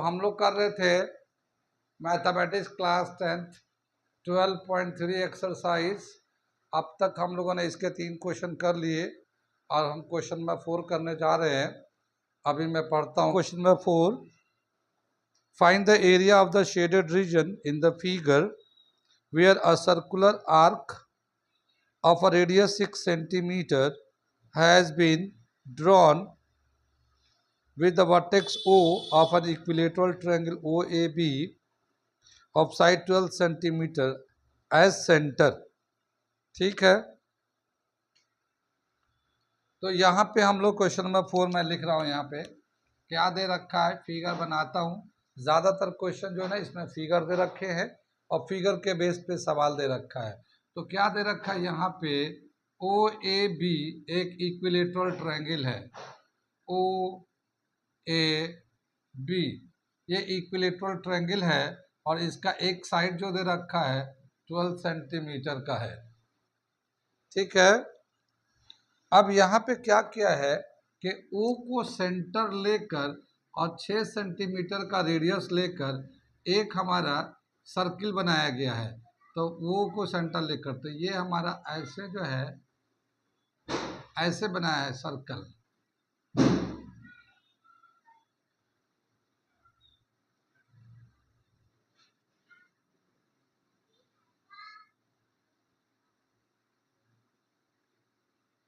हम लोग कर रहे थे मैथमेटिक्स क्लास 10th 12.3 एक्सरसाइज। अब तक हम लोगों ने इसके 3 क्वेश्चन कर लिए और हम क्वेश्चन नंबर 4 करने जा रहे हैं। अभी मैं पढ़ता हूँ question number 4। Find the area of the shaded region in the figure where a circular arc of a radius 6 centimeter has been drawn with the vertex O of an equilateral triangle OAB of side 12 centimeter as center। ठीक है, तो यहाँ पे हम लोग question number 4 में लिख रहा हूँ। यहाँ पे क्या दे रखा है, फिगर बनाता हूँ। ज़्यादातर क्वेश्चन जो है ना इसमें फिगर दे रखे हैं और फिगर के बेस पे सवाल दे रखा है। तो क्या दे रखा है यहाँ पे, ओ ए बी एक इक्विलेटरल ट्रायंगल है। ओ ए बी ये इक्विलेटरल ट्रायंगल है और इसका एक साइड जो दे रखा है 12 सेंटीमीटर का है। ठीक है, अब यहाँ पे क्या किया है कि O को सेंटर लेकर और 6 सेंटीमीटर का रेडियस लेकर एक हमारा सर्किल बनाया गया है। तो O को सेंटर लेकर, तो ये हमारा ऐसे जो है ऐसे बनाया है सर्कल।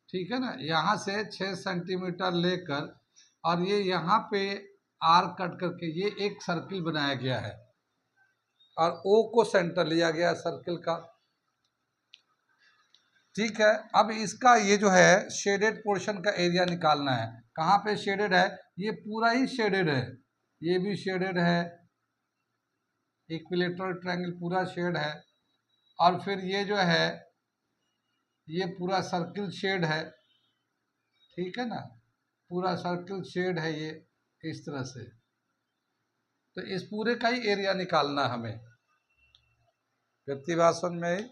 ठीक है ना, यहाँ से 6 सेंटीमीटर लेकर और ये यहाँ पे आर कट करके ये एक सर्किल बनाया गया है और O को सेंटर लिया गया है सर्किल का। ठीक है, अब इसका ये जो है शेडेड पोर्शन का एरिया निकालना है। कहाँ पे शेडेड है, ये पूरा ही शेडेड है, ये भी शेडेड है, इक्विलेटरल ट्रायंगल पूरा शेड है। और फिर ये जो है ये पूरा सर्किल शेड है। ठीक है ना, पूरा सर्किल शेड है ये इस तरह से। तो इस पूरे का ही एरिया निकालना हमें। कितनी बात समझ में आई?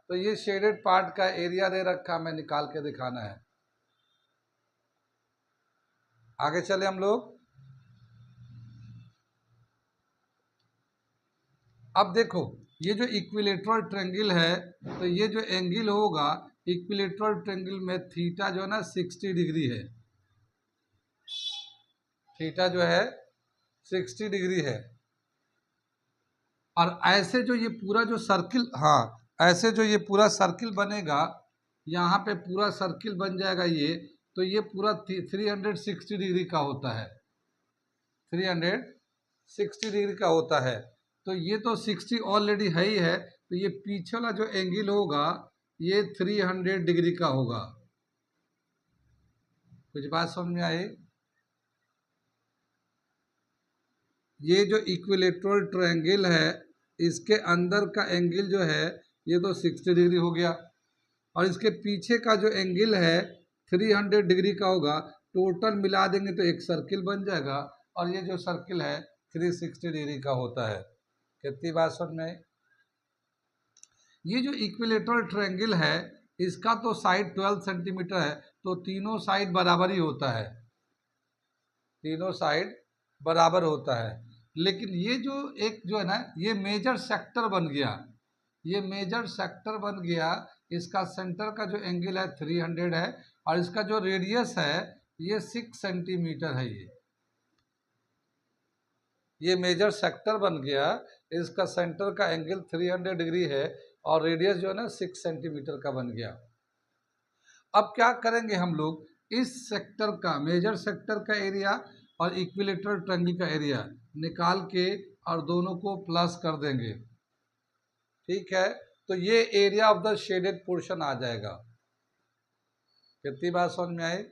तो ये शेडेड पार्ट का एरिया दे रखा, हमें निकाल के दिखाना है। आगे चले हम लोग। अब देखो ये जो इक्विलेटरल ट्रायंगल है, तो ये जो एंगल होगा इक्विलेटरल ट्रायंगल में थीटा जो है ना 60 डिग्री है। थीटा जो है 60 डिग्री है। और ऐसे जो ये पूरा जो सर्किल, हाँ ऐसे जो ये पूरा सर्किल बनेगा, यहाँ पे पूरा सर्किल बन जाएगा ये, तो ये पूरा 360 डिग्री का होता है। 360 डिग्री का होता है। तो ये तो 60 ऑलरेडी है ही है, तो ये पीछे वाला जो एंगल होगा ये 300 डिग्री का होगा। कुछ बात समझ में आई? ये जो इक्विलेटरल ट्रायंगल है इसके अंदर का एंगल जो है ये तो 60 डिग्री हो गया और इसके पीछे का जो एंगल है 300 डिग्री का होगा। टोटल मिला देंगे तो एक सर्किल बन जाएगा और ये जो सर्किल है 360 डिग्री का होता है। कितनी बात समझ में? ये जो इक्विलेटरल ट्रायंगल है इसका तो साइड 12 सेंटीमीटर है, तो तीनों साइड बराबर ही होता है, तीनों साइड बराबर होता है। लेकिन ये जो एक जो है ना ये मेजर सेक्टर बन गया, ये मेजर सेक्टर बन गया। इसका सेंटर का जो एंगल है 300 है और इसका जो रेडियस है ये 6 सेंटीमीटर है। ये मेजर सेक्टर बन गया, इसका सेंटर का एंगल 300 डिग्री है और रेडियस जो है ना 6 सेंटीमीटर का बन गया। अब क्या करेंगे हम लोग, इस सेक्टर का मेजर सेक्टर का एरिया और इक्विलेटरल ट्रायंगल का एरिया निकाल के और दोनों को प्लस कर देंगे। ठीक है, तो ये area of the shaded portion आ जाएगा। कितनी बात समझ में आई?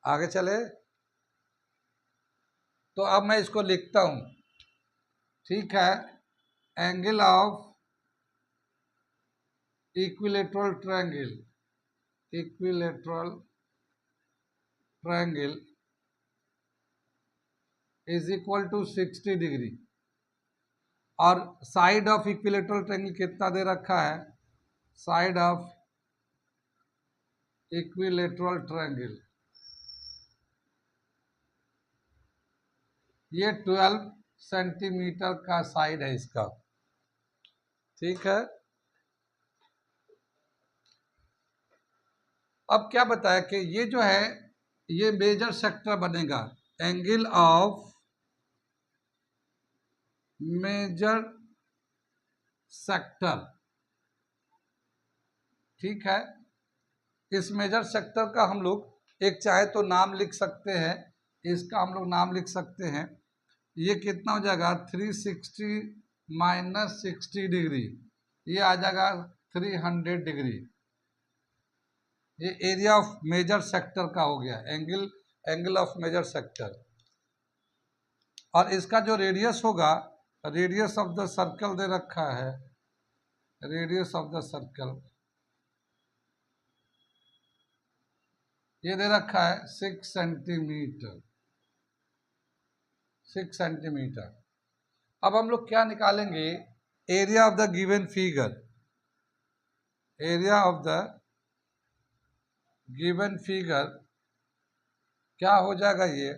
आगे चले, तो अब मैं इसको लिखता हूं। ठीक है, angle of equilateral triangle, equilateral triangle is equal to 60 degree और साइड ऑफ इक्विलेटरल ट्रायंगल कितना दे रखा है, साइड ऑफ इक्विलेटरल ट्रायंगल ये 12 सेंटीमीटर का साइड है इसका, ठीक है। अब क्या बताया कि ये जो है ये मेजर सेक्टर बनेगा, एंगल ऑफ मेजर सेक्टर, ठीक है। इस मेजर सेक्टर का हम लोग एक चाहे तो नाम लिख सकते हैं, इसका हम लोग नाम लिख सकते हैं, ये कितना हो जाएगा 360 माइनस 60 डिग्री, ये आ जाएगा 300 डिग्री। ये एरिया ऑफ मेजर सेक्टर का हो गया, एंगल ऑफ मेजर सेक्टर। और इसका जो रेडियस होगा, रेडियस ऑफ द सर्कल दे रखा है, रेडियस ऑफ द सर्कल ये दे रखा है 6 सेंटीमीटर, 6 सेंटीमीटर। अब हम लोग क्या निकालेंगे, area of the given figure, area of the given figure क्या हो जाएगा, ये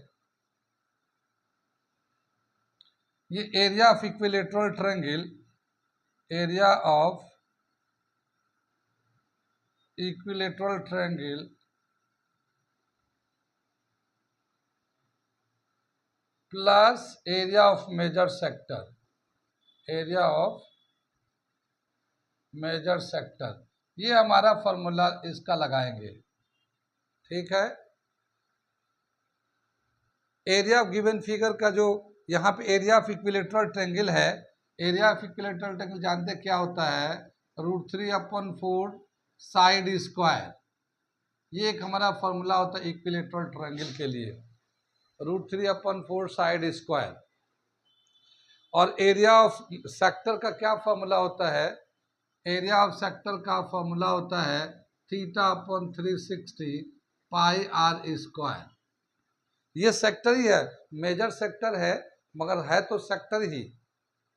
area of equilateral triangle, area of equilateral triangle plus area of major sector, area of major sector, ये हमारा फॉर्मूला इसका लगाएंगे, ठीक है। एरिया ऑफ गिवन फिगर का जो यहाँ पे एरिया ऑफ इक्विलेटरल ट्रायंगल है, एरिया ऑफ इक्विलेटरल ट्रायंगल जानते क्या होता है, √3/4 साइड स्क्वायर, ये एक हमारा फॉर्मूला होता है इक्विलेटरल ट्रायंगल के लिए, √3/4 साइड स्क्वायर। और एरिया ऑफ सेक्टर का क्या फॉर्मूला होता है, एरिया ऑफ सेक्टर का फॉर्मूला होता है θ/360 पाई r स्क्वायर। ये सेक्टर ही है, मेजर सेक्टर है मगर है तो सेक्टर ही,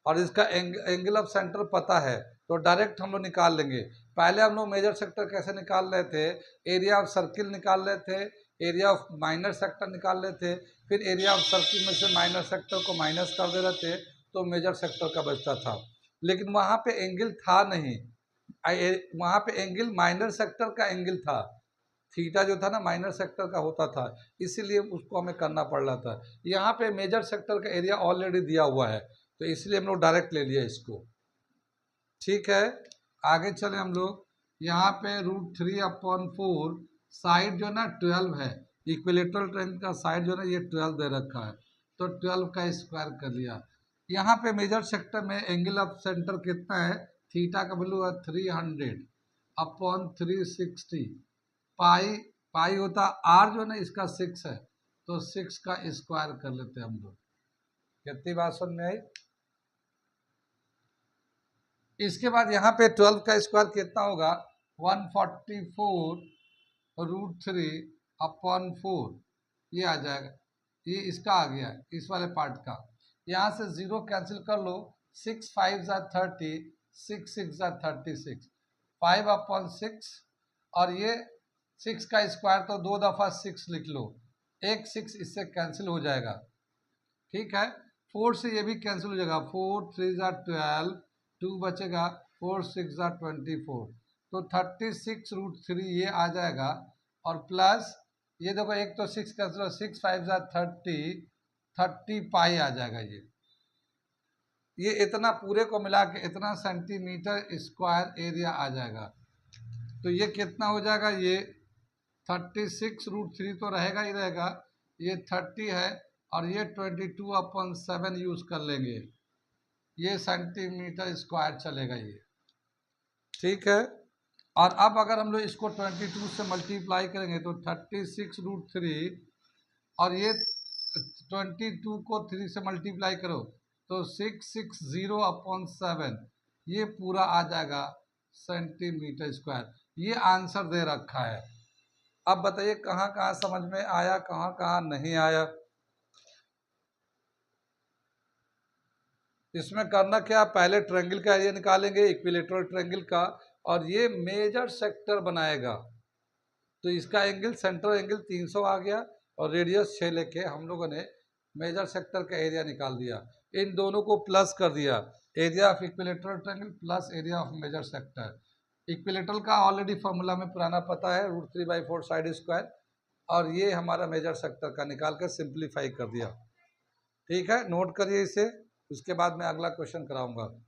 और इसका एंगल ऑफ सेंटर पता है तो डायरेक्ट हम लोग निकाल लेंगे। पहले हम लोग मेजर सेक्टर कैसे निकाल रहे थे, एरिया ऑफ सर्किल निकाल रहे थे, एरिया ऑफ माइनर सेक्टर निकाल रहे थे, फिर एरिया ऑफ सर्किल में से माइनर सेक्टर को माइनस कर दे रहे थे तो मेजर सेक्टर का बचता था। लेकिन वहाँ पे एंगल था नहीं, वहाँ पे एंगल माइनर सेक्टर का एंगल था, थीटा जो था ना माइनर सेक्टर का होता था, इसीलिए उसको हमें करना पड़ रहा था। यहाँ पे मेजर सेक्टर का एरिया ऑलरेडी दिया हुआ है तो इसलिए हम लोग डायरेक्ट ले लिया इसको, ठीक है। आगे चले हम लोग, यहाँ पे √3/4 साइड जो ना 12 है, इक्विलेटरल ट्रायंगल का साइड जो ना ये 12 दे रखा है तो 12 का स्क्वायर कर लिया। यहाँ पे मेजर सेक्टर में एंगल ऑफ सेंटर कितना है, थीटा का वैल्यू है 300/360, पाई होता आर जो ना इसका 6 है तो 6 का स्क्वायर कर लेते हैं हम लोग। कितनी बात समझ में आई। इसके बाद यहाँ पे 12 का स्क्वायर कितना होगा, 144√3/4 ये आ जाएगा, ये इसका आ गया इस वाले पार्ट का। यहाँ से 0 कैंसिल कर लो, 6 5 ज़ा 30, 6 6 ज़ा 36, 5/6, और ये 6 का स्क्वायर तो 2 दफ़ा 6 लिख लो, एक 6 इससे कैंसिल हो जाएगा, ठीक है। 4 से ये भी कैंसिल हो जाएगा, 4 3 ज़ा 12, 2 बचेगा, 4 6 ज़ा 24, तो 36√3 ये आ जाएगा। और प्लस ये देखो एक तो 6 कैंसिल हो, 6 5 ज़ा 30 पाई आ जाएगा, ये इतना पूरे को मिला के इतना सेंटीमीटर स्क्वायर एरिया आ जाएगा। तो ये कितना हो जाएगा, ये 36√3 तो रहेगा ही रहेगा, ये 30 है और ये 22/7 यूज कर लेंगे, ये सेंटीमीटर स्क्वायर चलेगा ये, ठीक है। और अब अगर हम लोग इसको 22 से मल्टीप्लाई करेंगे तो 36√3 और ये 22 को 3 से मल्टीप्लाई करो तो 660/7, ये पूरा आ जाएगा सेंटीमीटर स्क्वायर। ये आंसर दे रखा है। अब बताइए कहाँ कहाँ समझ में आया, कहाँ कहाँ नहीं आया। इसमें करना क्या, पहले ट्रायंगल का एरिया निकालेंगे इक्विलेटरल ट्रायंगल का, और ये मेजर सेक्टर बनाएगा तो इसका एंगल सेंट्रल एंगल 300 आ गया और रेडियस 6 लेके हम लोगों ने मेजर सेक्टर का एरिया निकाल दिया, इन दोनों को प्लस कर दिया, area of equilateral triangle plus area of major sector. Equilateral का ऑलरेडी फॉर्मूला में पुराना पता है, √3/4 साइड स्क्वायर, और ये हमारा मेजर सेक्टर का निकाल कर सिंप्लीफाई कर दिया। ठीक है, नोट करिए इसे, उसके बाद मैं अगला क्वेश्चन कराऊंगा।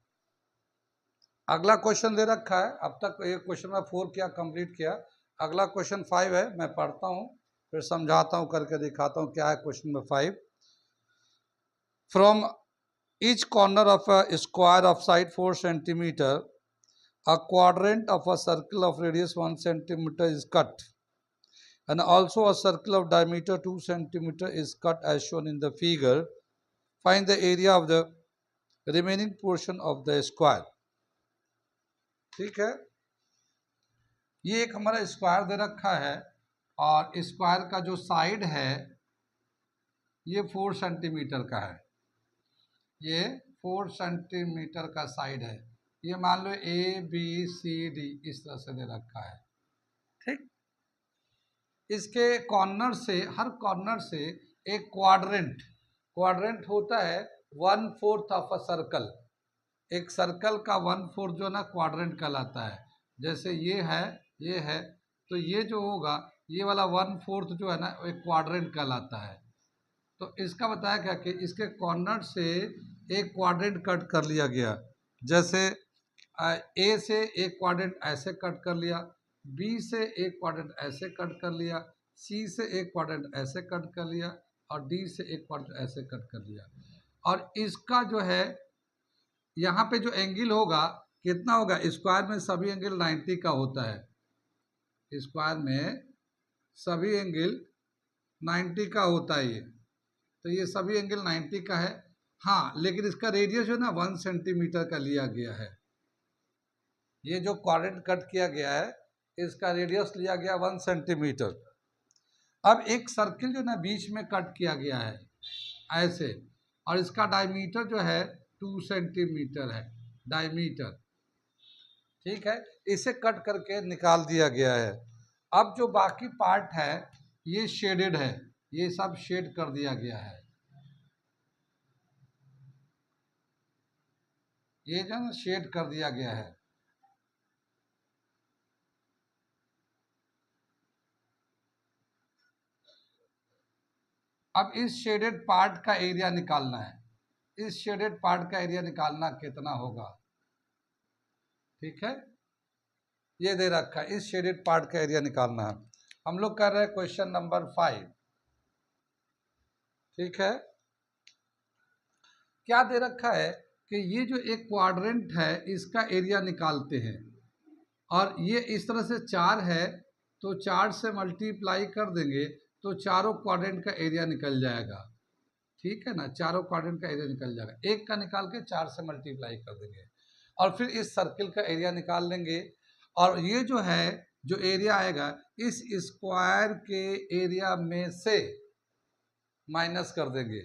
अगला क्वेश्चन दे रखा है, अब तक ये क्वेश्चन में 4 क्या कंप्लीट किया, अगला क्वेश्चन 5 है, मैं पढ़ता हूँ फिर समझाता हूँ, करके दिखाता हूँ क्या है question number 5। From each corner of a square of side 4 centimetre, a quadrant of a circle of radius 1 centimeter is cut, and also a circle of diameter 2 centimeter is cut as shown in the figure. Find the area of the remaining portion of the square. ठीक है, ये एक हमारा square दे रखा है, और square का जो साइड है ये 4 सेंटीमीटर का है, ये 4 सेंटीमीटर का साइड है, ये मान लो ABCD इस तरह से दे रखा है। ठीक, इसके कॉर्नर से, हर कॉर्नर से एक क्वाड्रेंट होता है 1/4 ऑफ अ सर्कल, एक सर्कल का 1/4 जो ना क्वाड्रेंट कहलाता है। जैसे ये है, तो ये जो होगा ये वाला 1/4 जो है ना एक क्वाड्रेंट कहलाता है। तो इसका बताया क्या कि इसके कॉर्नर से एक क्वाड्रेंट कट कर लिया गया, जैसे ए से एक क्वाड्रेंट ऐसे कट कर लिया, बी से एक क्वाड्रेंट ऐसे कट कर लिया, सी से एक क्वाड्रेंट ऐसे कट कर लिया, और डी से एक क्वाड्रेंट ऐसे कट कर लिया। और इसका जो है यहाँ पे जो एंगल होगा कितना होगा, स्क्वायर में सभी एंगल 90 का होता है, स्क्वायर में सभी एंगल 90 का होता है ये, तो ये सभी एंगल 90 का है। हाँ, लेकिन इसका रेडियस जो है ना 1 सेंटीमीटर का लिया गया है, ये जो क्वाड्रेंट कट किया गया है इसका रेडियस लिया गया 1 सेंटीमीटर। अब एक सर्किल जो ना बीच में कट किया गया है ऐसे, और इसका डायमीटर जो है 2 सेंटीमीटर है डायमीटर। ठीक है, इसे कट करके निकाल दिया गया है। अब जो बाकी पार्ट है ये शेडेड है, ये सब शेड कर दिया गया है, ये जो है शेड कर दिया गया है। अब इस शेडेड पार्ट का एरिया निकालना है, इस शेडेड पार्ट का एरिया निकालना कितना होगा। ठीक है, ये दे रखा है, इस शेडेड पार्ट का एरिया निकालना है। हम लोग कर रहे हैं क्वेश्चन नंबर 5। ठीक है, क्या दे रखा है कि ये जो एक क्वाड्रेंट है इसका एरिया निकालते हैं, और ये इस तरह से 4 है, तो 4 से मल्टीप्लाई कर देंगे तो चारों क्वाड्रेंट का एरिया निकल जाएगा। ठीक है ना, चारों क्वाड्रेंट का एरिया निकल जाएगा, एक का निकाल के 4 से मल्टीप्लाई कर देंगे, और फिर इस सर्किल का एरिया निकाल लेंगे, और ये जो है जो एरिया आएगा इस स्क्वायर के एरिया में से माइनस कर देंगे।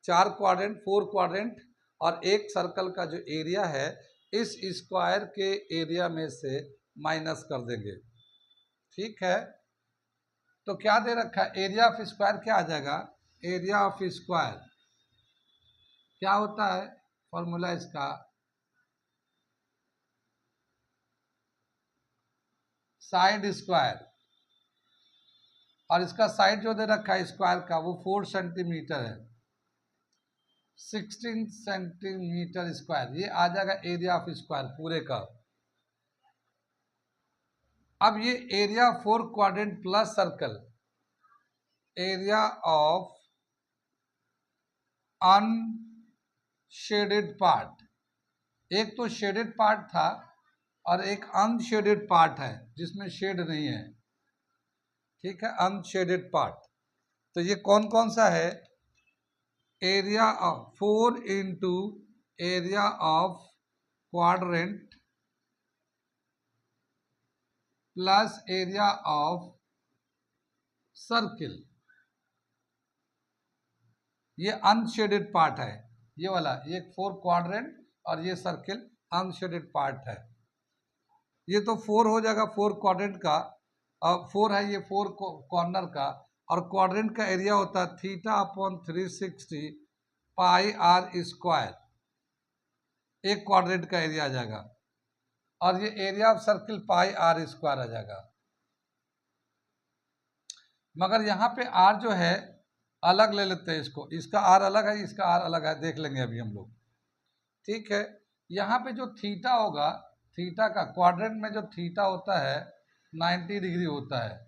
4 क्वाड्रेंट, 4 क्वाड्रेंट और एक सर्कल का जो एरिया है इस स्क्वायर के एरिया में से माइनस कर देंगे। ठीक है, तो क्या दे रखा है, एरिया ऑफ स्क्वायर क्या आ जाएगा, एरिया ऑफ स्क्वायर क्या होता है, फॉर्मूला इसका साइड स्क्वायर, और इसका साइड जो दे रखा है स्क्वायर का वो 4 सेंटीमीटर है, 16 सेंटीमीटर स्क्वायर, ये आ जाएगा एरिया ऑफ स्क्वायर पूरे का। अब ये area 4 quadrant plus circle, area of unshaded part, एक तो शेडेड पार्ट था और एक अनशेडेड पार्ट है जिसमें शेड नहीं है। ठीक है, अनशेडेड पार्ट, तो ये कौन कौन सा है, area of 4 into area of quadrant plus area of circle, ये अनशेडेड पार्ट है, ये वाला, ये 4 क्वाड्रेंट और ये सर्किल अनशेडेड पार्ट है। ये तो 4 हो जाएगा 4 क्वाड्रेंट का, और 4 है ये 4 कॉर्नर का, और क्वाड्रेंट का एरिया होता है theta upon 360 pi r square, एक क्वाड्रेंट का एरिया आ जाएगा, और ये area of circle pi r square आ जाएगा। मगर यहाँ पे आर जो है अलग ले लेते हैं इसको, इसका आर अलग है, इसका आर अलग है, देख लेंगे अभी हम लोग। ठीक है, यहाँ पे जो थीटा होगा, थीटा का क्वाड्रेंट में जो थीटा होता है 90 डिग्री होता है,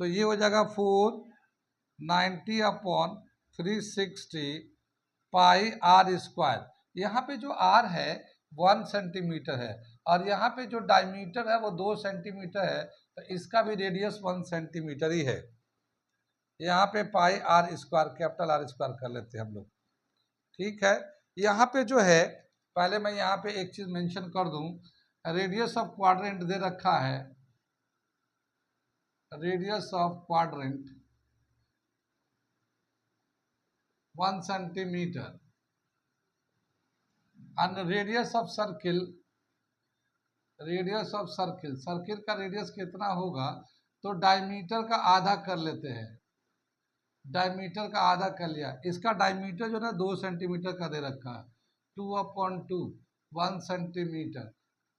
तो ये हो जाएगा 490 अपॉन 360 पाई आर स्क्वायर। यहाँ पे जो आर है 1 सेंटीमीटर है, और यहाँ पे जो डायमीटर है वो 2 सेंटीमीटर है, तो इसका भी रेडियस 1 सेंटीमीटर ही है। यहाँ पे pi r square, capital R square कर लेते हैं हम लोग। ठीक है, यहाँ पे जो है, पहले मैं यहाँ पे एक चीज मेंशन कर दूं, रेडियस ऑफ क्वाड्रेंट दे रखा है, radius of quadrant 1 centimetre, and radius of circle, radius of circle, circle का रेडियस कितना होगा, तो डायमीटर का आधा कर लेते हैं, डायमीटर का आधा कर लिया। इसका डायमीटर जो है 2 सेंटीमीटर का दे रखा है, 2/2 1 सेंटीमीटर।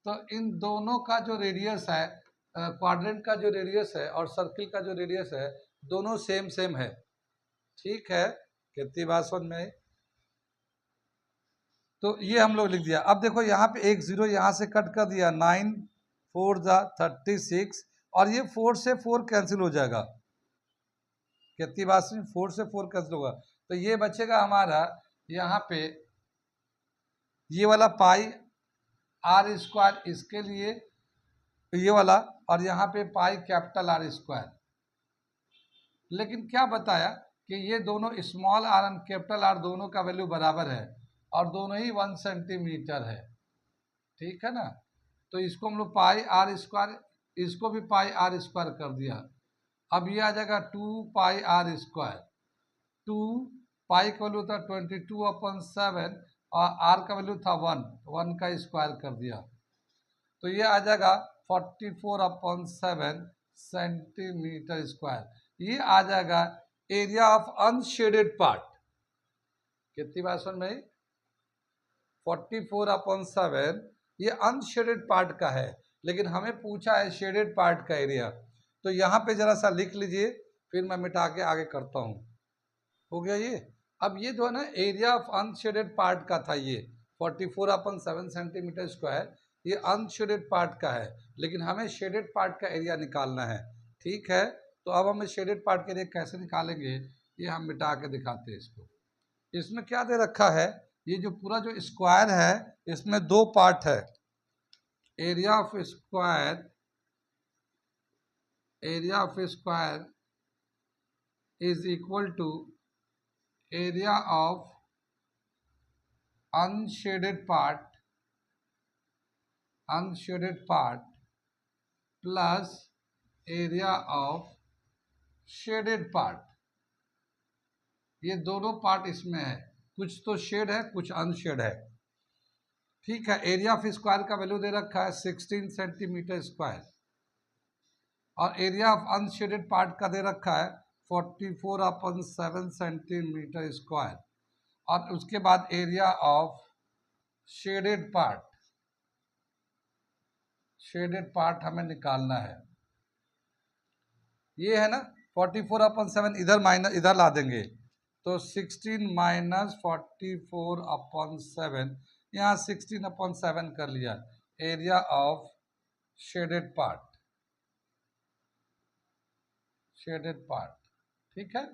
तो इन दोनों का जो रेडियस है, क्वाड्रेंट का जो रेडियस है और सर्किल का जो रेडियस है, दोनों सेम सेम है। ठीक है, कितनी बात समझ में आई? तो ये हम लोग लिख दिया। अब देखो यहाँ पे एक जीरो यहाँ से कट कर दिया, 9 4 जा 36, और ये 4 से 4 कैंसिल हो जाएगा। कितनी बात सुनी, 4 से 4 कैंसिल होगा, तो ये बचेगा हमारा यहाँ पे ये वाला पाई आर स्क्वायर, इसके लिए ये वाला, और यहाँ पे पाई कैपिटल आर स्क्वायर। लेकिन क्या बताया कि ये दोनों small R and capital R दोनों का वैल्यू बराबर है, और दोनों ही 1 सेंटीमीटर है। ठीक है ना, तो इसको हम लोग पाई आर स्क्वायर, इसको भी पाई आर स्क्वायर कर दिया। अब ये आ जाएगा 2 पाई आर स्क्वायर, 2 पाई का वैल्यू था 22/7, और आर का वैल्यू था 1 का स्क्वायर कर दिया, तो ये आ जाएगा 44/7 सेंटीमीटर स्क्वायर। ये आ जाएगा एरिया ऑफ अनशेडेड पार्ट। कितनी बात समझ में? 44/7 ये अनशेडेड पार्ट का है, लेकिन हमें पूछा है शेडेड पार्ट का एरिया, तो यहाँ पे जरा सा लिख लीजिए, फिर मैं मिटा के आगे करता हूँ। हो गया ये। अब ये जो है ना एरिया ऑफ अनशेडेड पार्ट का था, ये 44/7 सेंटीमीटर स्क्वायर, ये अनशेडेड पार्ट का है, लेकिन हमें शेडेड पार्ट का एरिया निकालना है। ठीक है, तो अब हमें शेडेड पार्ट के एरिया कैसे निकालेंगे, ये हम मिटा के दिखाते हैं इसको। इसमें क्या दे रखा है, ये जो पूरा जो स्क्वायर है इसमें 2 पार्ट है, area of square, area of square is equal to area of unshaded part, unshaded part plus area of shaded part. ये दोनों पार्ट इसमें है, कुछ तो शेड है, कुछ अनशेड है। ठीक है, एरिया ऑफ स्क्वायर का वैल्यू दे रखा है 16 सेंटीमीटर स्क्वायर, और एरिया ऑफ अनशेडेड पार्ट का दे रखा है 44/7 सेंटीमीटर स्क्वायर, और उसके बाद area of shaded part, shaded part हमें निकालना है। ये है ना 44/7, इधर माइनस, इधर ला देंगे, तो 16 माइनस 44/7, यहाँ 16/7 कर लिया, area of shaded part, shaded part. ठीक है,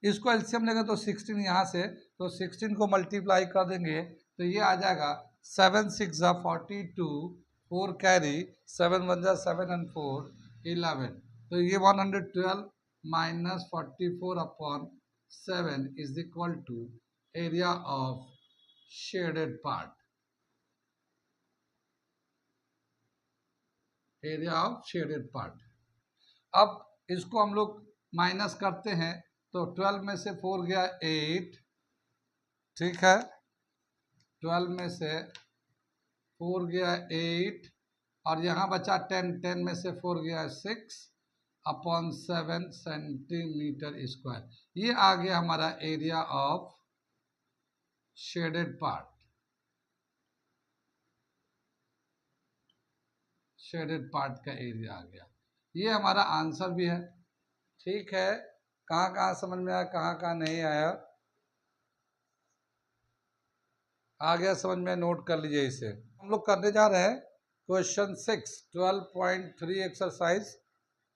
इसको एलसीएम लेंगे तो 16 यहाँ से, तो 16 को मल्टीप्लाई कर देंगे, तो ये आ जाएगा 7 6 जा 42, 4 कैरी, 7 1 जा 7 and 4 11, तो ये 112 minus 44/7 is equal to area of shaded part, area of shaded part. अब इसको हम लोग माइनस करते हैं, तो 12 में से 4 गया 8, ठीक है, 12 में से 4 गया 8, और यहाँ बचा 10, 10 में से 4 गया 6, अपॉन 7 सेंटीमीटर स्क्वायर। ये आ गया हमारा area of shaded part, shaded part का एरिया आ गया। ये हमारा आंसर भी है। ठीक है, कहाँ कहाँ समझ में आया, कहाँ कहाँ नहीं आया, आ गया समझ में, नोट कर लीजिए इसे। हम लोग करने जा रहे हैं क्वेश्चन 6 12.3 एक्सरसाइज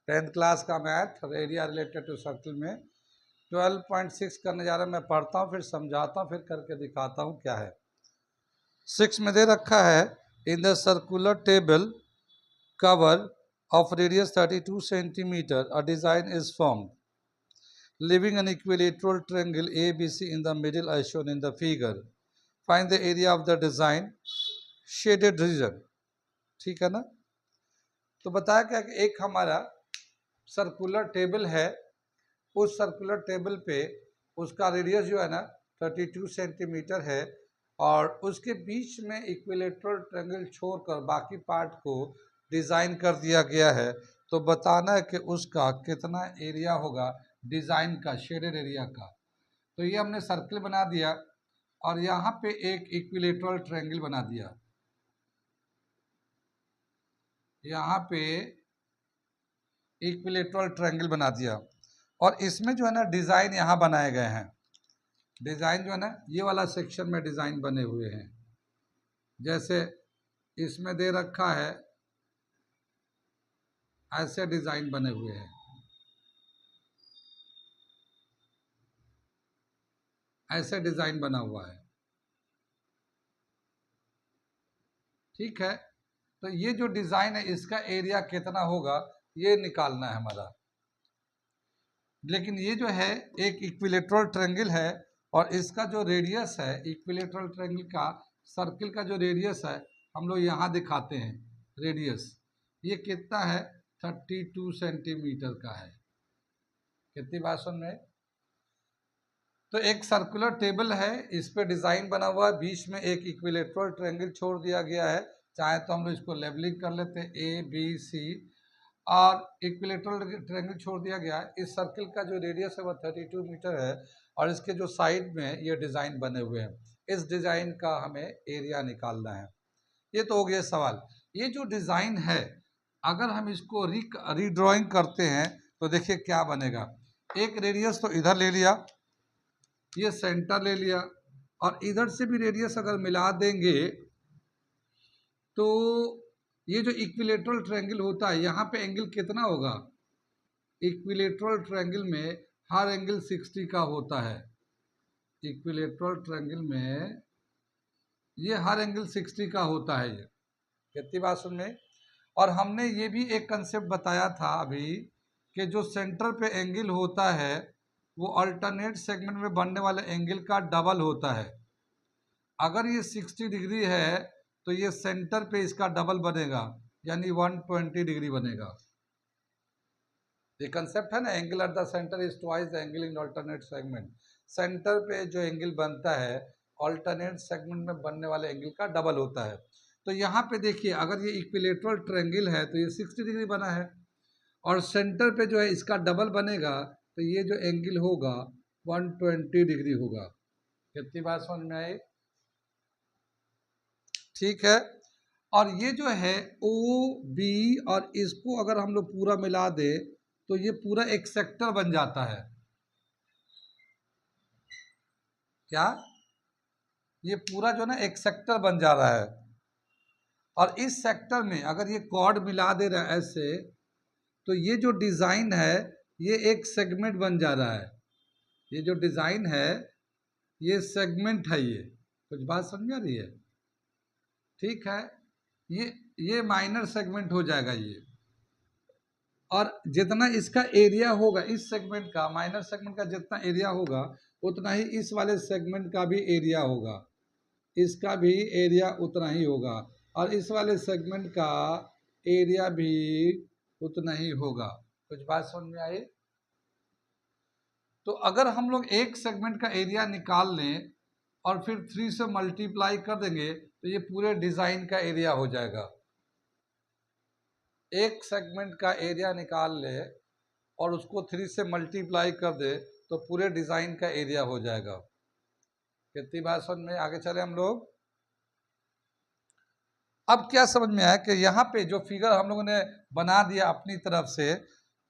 10th क्लास का math, area related to circle में 12.6 करने जा रहे हैं। मैं पढ़ता हूँ फिर समझाता हूँ फिर करके दिखाता हूँ क्या है। 6 में दे रखा है, in the circular table cover of radius 32 centimeter, a design is formed, leaving an equilateral triangle ABC in the middle as shown in the figure. Find the area of the design, shaded region. ठीक है ना। तो बताया क्या कि एक हमारा circular table है, उस सर्कुलर टेबल पे उसका रेडियस जो है ना 32 सेंटीमीटर है, और उसके बीच में इक्विलेटरल ट्रायंगल छोड़कर बाकी पार्ट को डिज़ाइन कर दिया गया है। तो बताना है कि उसका कितना एरिया होगा डिज़ाइन का, शेडेड एरिया का। तो ये हमने सर्कल बना दिया और यहाँ पे एक इक्विलेटरल ट्रायंगल बना दिया, यहाँ पे इक्विलेटरल ट्रायंगल बना दिया, और इसमें जो है ना डिज़ाइन यहाँ बनाए गए हैं। डिज़ाइन जो है ना ये वाला सेक्शन में डिज़ाइन बने हुए हैं, जैसे इसमें दे रखा है ऐसे डिज़ाइन बने हुए हैं, ऐसे डिज़ाइन बना हुआ है। ठीक है, तो ये जो डिज़ाइन है इसका एरिया कितना होगा ये निकालना है हमारा। लेकिन ये जो है एक इक्विलेटरल ट्रायंगल है और इसका जो रेडियस है इक्विलेटरल ट्रायंगल का, सर्किल का जो रेडियस है हम लोग यहाँ दिखाते हैं रेडियस, ये कितना है 32 सेंटीमीटर का है। कितनी बात सुन में। तो एक सर्कुलर टेबल है, इस पे डिज़ाइन बना हुआ है, बीच में एक इक्विलेटरल ट्रायंगल छोड़ दिया गया है। चाहे तो हम लोग इसको लेबलिंग कर लेते हैं ABC, और इक्विलेटरल ट्रायंगल छोड़ दिया गया है। इस सर्किल का जो रेडियस है वह 32 मीटर है और इसके जो साइड में ये डिज़ाइन बने हुए हैं, इस डिज़ाइन का हमें एरिया निकालना है। ये तो हो गया सवाल। ये जो डिज़ाइन है अगर हम इसको रीड्राइंग करते हैं तो देखिए क्या बनेगा। एक रेडियस तो इधर ले लिया, ये सेंटर ले लिया, और इधर से भी रेडियस अगर मिला देंगे तो ये जो इक्विलेटरल ट्रायंगल होता है यहाँ पे एंगल कितना होगा। इक्विलेटरल ट्रायंगल में हर एंगल 60 का होता है। इक्विलेटरल ट्रायंगल में ये हर एंगल 60 का होता है। ये कितनी बात सुन में। और हमने ये भी एक कंसेप्ट बताया था अभी कि जो सेंटर पे एंगल होता है वो अल्टरनेट सेगमेंट में बनने वाले एंगल का डबल होता है। अगर ये 60 डिग्री है तो ये सेंटर पे इसका डबल बनेगा, यानी 120 डिग्री बनेगा। ये कंसेप्ट है ना, angle at the centre is twice the angle in alternate segment. Centre पे जो एंगल बनता है अल्टरनेट सेगमेंट में बनने वाले एंगल का डबल होता है। तो यहाँ पे देखिए अगर ये इक्विलेटरल ट्रायंगल है तो ये 60 डिग्री बना है, और सेंटर पे जो है इसका डबल बनेगा तो ये जो एंगल होगा 120 डिग्री होगा। कितनी बात समझ में आई। ठीक है, और ये जो है OB और इसको अगर हम लोग पूरा मिला दे तो ये पूरा एक सेक्टर बन जाता है। क्या ये पूरा जो ना एक सेक्टर बन जा रहा है, और इस सेक्टर में अगर ये कॉर्ड मिला दे रहा है ऐसे तो ये जो डिज़ाइन है ये एक सेगमेंट बन जा रहा है। ये जो डिज़ाइन है ये सेगमेंट है। ये कुछ बात समझ आ रही है। ठीक है, ये माइनर सेगमेंट हो जाएगा ये, और जितना इसका एरिया होगा इस सेगमेंट का, माइनर सेगमेंट का जितना एरिया होगा उतना ही इस वाले सेगमेंट का भी एरिया होगा, इसका भी एरिया उतना ही होगा, और इस वाले सेगमेंट का एरिया भी उतना ही होगा। कुछ बात समझ में आई। तो अगर हम लोग एक सेगमेंट का एरिया निकाल लें और फिर 3 से मल्टीप्लाई कर देंगे तो ये पूरे डिज़ाइन का एरिया हो जाएगा। एक सेगमेंट का एरिया निकाल ले और उसको 3 से मल्टीप्लाई कर दे तो पूरे डिज़ाइन का एरिया हो जाएगा। कितनी बात समझ में? आगे चले हम लोग। अब क्या समझ में आया कि यहाँ पे जो फिगर हम लोगों ने बना दिया अपनी तरफ से,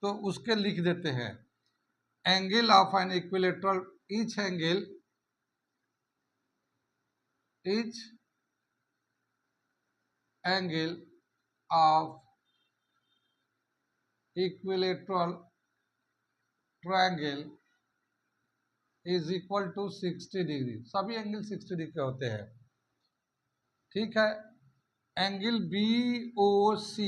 तो उसके लिख देते हैं angle of an equilateral, each angle of equilateral triangle is equal to 60 degree. सभी एंगल 60 डिग्री के होते हैं। ठीक है, angle B O C,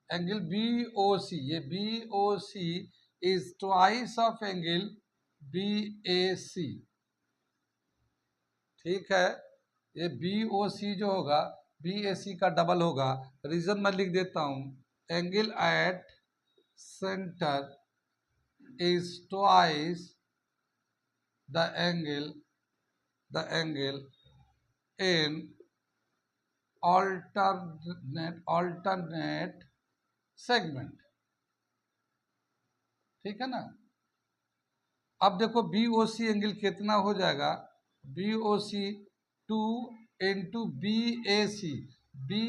angle B O C, ये B O C is twice of angle B A C. ठीक है, ये बी ओ सी जो होगा बी ए सी का डबल होगा। रीजन मैं लिख देता हूं, angle at centre is twice the angle in alternate segment। ठीक है ना। अब देखो बी ओ सी एंगल कितना हो जाएगा, B O C 2 into B A C, B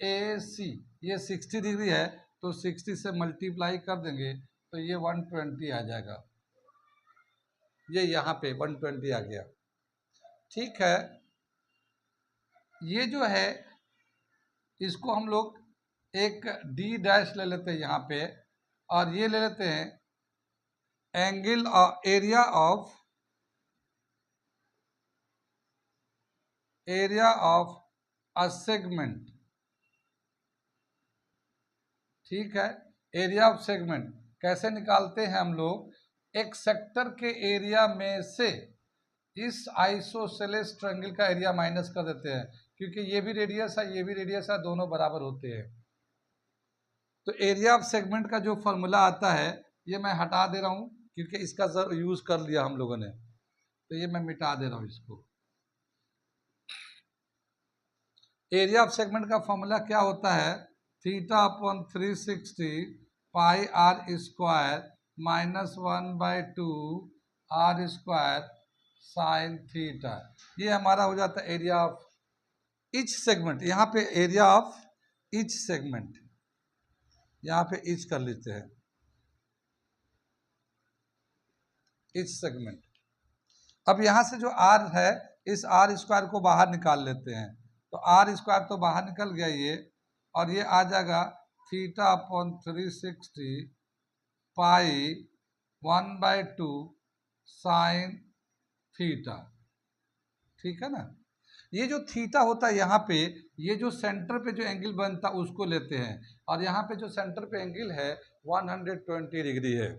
A सी ये 60 डिग्री है तो 60 से मल्टीप्लाई कर देंगे तो ये 120 आ जाएगा। ये यहाँ पे 120 आ गया। ठीक है, ये जो है इसको हम लोग एक डी डैश ले लेते हैं यहाँ पे, और ये ले लेते हैं angle area of a segment. ठीक है, एरिया ऑफ सेगमेंट कैसे निकालते हैं हम लोग, एक सेक्टर के एरिया में से इस आइसोसेलेस ट्रायंगल का एरिया माइनस कर देते हैं, क्योंकि ये भी रेडियस है ये भी रेडियस है, दोनों बराबर होते हैं। तो एरिया ऑफ सेगमेंट का जो फॉर्मूला आता है ये मैं हटा दे रहा हूं क्योंकि इसका यूज कर लिया हम लोगों ने, तो ये मैं मिटा दे रहा हूं इसको। एरिया ऑफ सेगमेंट का फॉर्मूला क्या होता है, theta upon 360 pi r square minus 1/2 r square sine theta. ये हमारा हो जाता है एरिया ऑफ ईच सेगमेंट। यहाँ पे एरिया ऑफ ईच सेगमेंट, यहाँ पे ईच कर लेते हैं, ईच सेगमेंट। अब यहाँ से जो आर है इस आर स्क्वायर को बाहर निकाल लेते हैं, तो आर स्क्वायर तो बाहर निकल गया ये, और ये आ जाएगा थीटा अपॉन 360 पाई 1/2 साइन थीटा। ठीक है ना। ये जो थीटा होता है यहाँ पे, ये जो सेंटर पे जो एंगल बनता है उसको लेते हैं, और यहाँ पे जो सेंटर पे एंगल है 120 डिग्री है।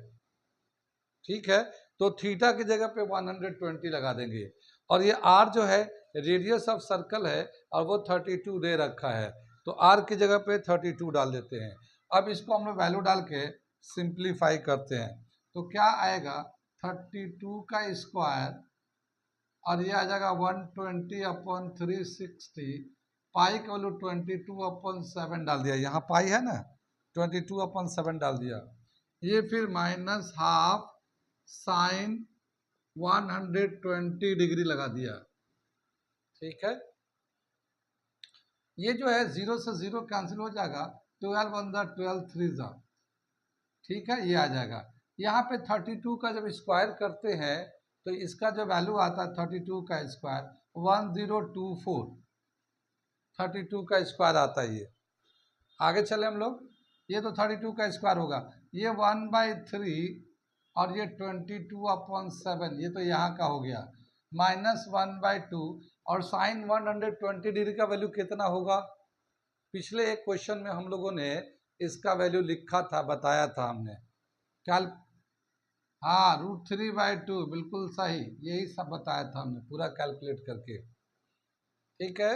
ठीक है, तो थीटा की जगह पे 120 लगा देंगे, और ये आर जो है रेडियस ऑफ सर्कल है और वो 32 दे रखा है, तो आर की जगह पे 32 डाल देते हैं। अब इसको हम लोग वैल्यू डाल के सिंप्लीफाई करते हैं, तो क्या आएगा 32 का स्क्वायर, और ये आ जाएगा 120 अपॉन 360, पाई का वैल्यू 22/7 डाल दिया, यहाँ पाई है ना, 22/7 डाल दिया, ये फिर माइनस हाफ साइन 120 डिग्री लगा दिया। ठीक है, ये जो है 0 से 0 कैंसिल हो जाएगा, 12 1 12 3 जा। ठीक है, ये आ जाएगा। यहाँ पे 32 का जब स्क्वायर करते हैं तो इसका जो वैल्यू आता है 32 का स्क्वायर 1024, 32 का स्क्वायर आता है ये। आगे चले हम लोग, ये तो 32 का स्क्वायर होगा, ये 1/3 और ये 22/7, ये तो यहाँ का हो गया, माइनस 1/2, और साइन 120 डिग्री का वैल्यू कितना होगा, पिछले एक क्वेश्चन में हम लोगों ने इसका वैल्यू लिखा था, बताया था हमने कैल, हाँ √3/2, बिल्कुल सही, यही सब बताया था हमने पूरा कैलकुलेट करके। ठीक है,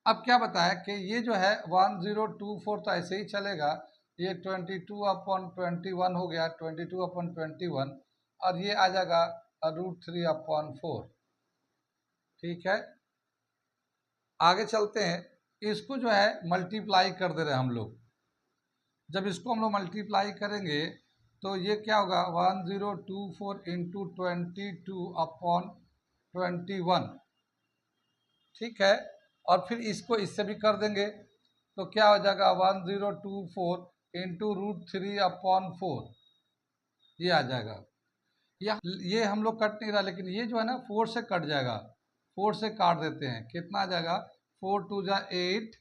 अब क्या बताया कि ये जो है 1024 तो ऐसे ही चलेगा, ये 22/21 हो गया, 22/21, और ये आ जाएगा √3/4। ठीक है, आगे चलते हैं, इसको जो है मल्टीप्लाई कर दे रहे हैं हम लोग, जब इसको हम लोग मल्टीप्लाई करेंगे तो ये क्या होगा 1024 इंटू 22/21, ठीक है। और फिर इसको इससे भी कर देंगे तो क्या हो जाएगा 1024 इंटू √3/4, ये आ जाएगा। ये हम लोग कट नहीं रहा, लेकिन ये जो है ना 4 से कट जाएगा, 4 से काट देते हैं, कितना आ जाएगा 4 2 जा 8,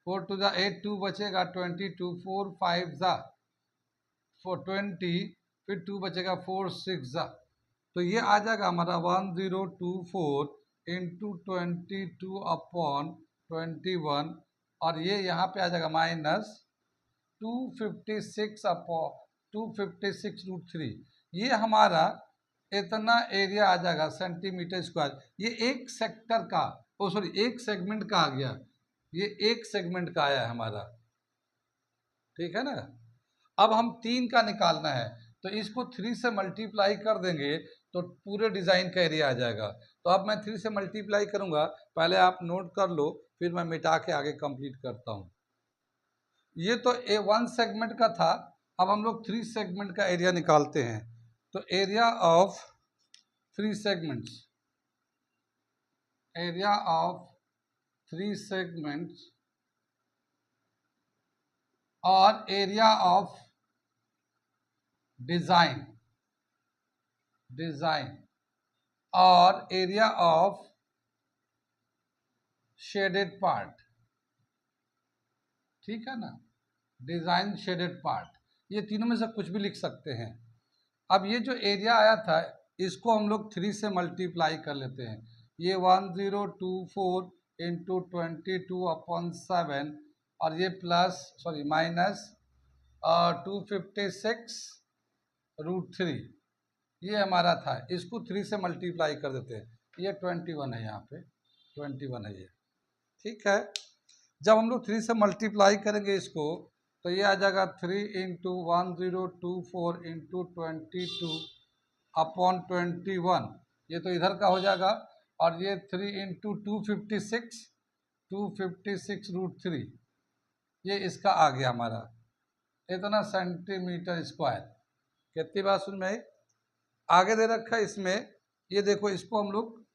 4 2 जा 8, 2 बचेगा 22, 4 5 जा 20, फिर 2 बचेगा 4 6 जा, तो ये आ जाएगा हमारा 1024 इंटू 22/21, और ये यहाँ पे आ जाएगा माइनस 256/256√3। ये हमारा इतना एरिया आ जाएगा सेंटीमीटर स्क्वायर। ये एक सेक्टर का, ओ सॉरी एक सेगमेंट का आ गया, ये एक सेगमेंट का आया है हमारा, ठीक है ना। अब हम 3 का निकालना है, तो इसको 3 से मल्टीप्लाई कर देंगे तो पूरे डिज़ाइन का एरिया आ जाएगा। तो अब मैं 3 से मल्टीप्लाई करूंगा, पहले आप नोट कर लो, फिर मैं मिटा के आगे कंप्लीट करता हूँ। ये तो 1 सेगमेंट का था, अब हम लोग 3 सेगमेंट का एरिया निकालते हैं। तो area of 3 segments, area of 3 segments और एरिया ऑफ डिजाइन और एरिया ऑफ शेडेड पार्ट, ठीक है ना, डिजाइन शेडेड पार्ट, ये तीनों में से कुछ भी लिख सकते हैं। अब ये जो एरिया आया था इसको हम लोग 3 से मल्टीप्लाई कर लेते हैं। ये 1024 इंटू 22/7 और ये प्लस सॉरी माइनस 256√3, ये हमारा था। इसको 3 से मल्टीप्लाई कर देते हैं, ये 21 है, यहाँ पे 21 है ये, ठीक है। जब हम लोग 3 से मल्टीप्लाई करेंगे इसको तो ये आ जाएगा 3 इंटू 1024 इंटू 22/21, ये तो इधर का हो जाएगा, और ये 3 इंटू 256√3, ये इसका आ गया हमारा इतना सेंटीमीटर स्क्वायर। कितनी बात सुन में आई? आगे दे रखा है इसमें, ये देखो, इसको हम लोग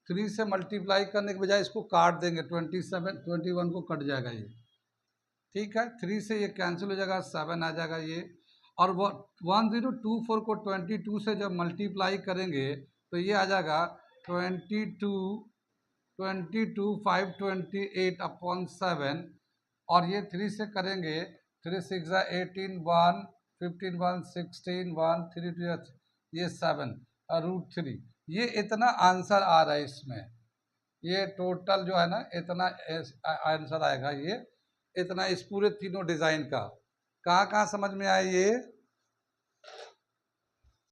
3 से मल्टीप्लाई करने के बजाय इसको काट देंगे, 21 को कट जाएगा ये, ठीक है। 3 से ये कैंसिल हो जाएगा, 7 आ जाएगा ये, और वो 1024 को 22 से जब मल्टीप्लाई करेंगे तो ये आ जाएगा 22/528/7, और ये 3 से करेंगे 3 6 18 1 15 1 16 1 3 2 ये 7√3, ये इतना आंसर आ रहा है इसमें। ये टोटल जो है ना इतना आंसर आएगा, ये इतना इस पूरे तीनों डिजाइन का। कहाँ कहाँ समझ में आए ये?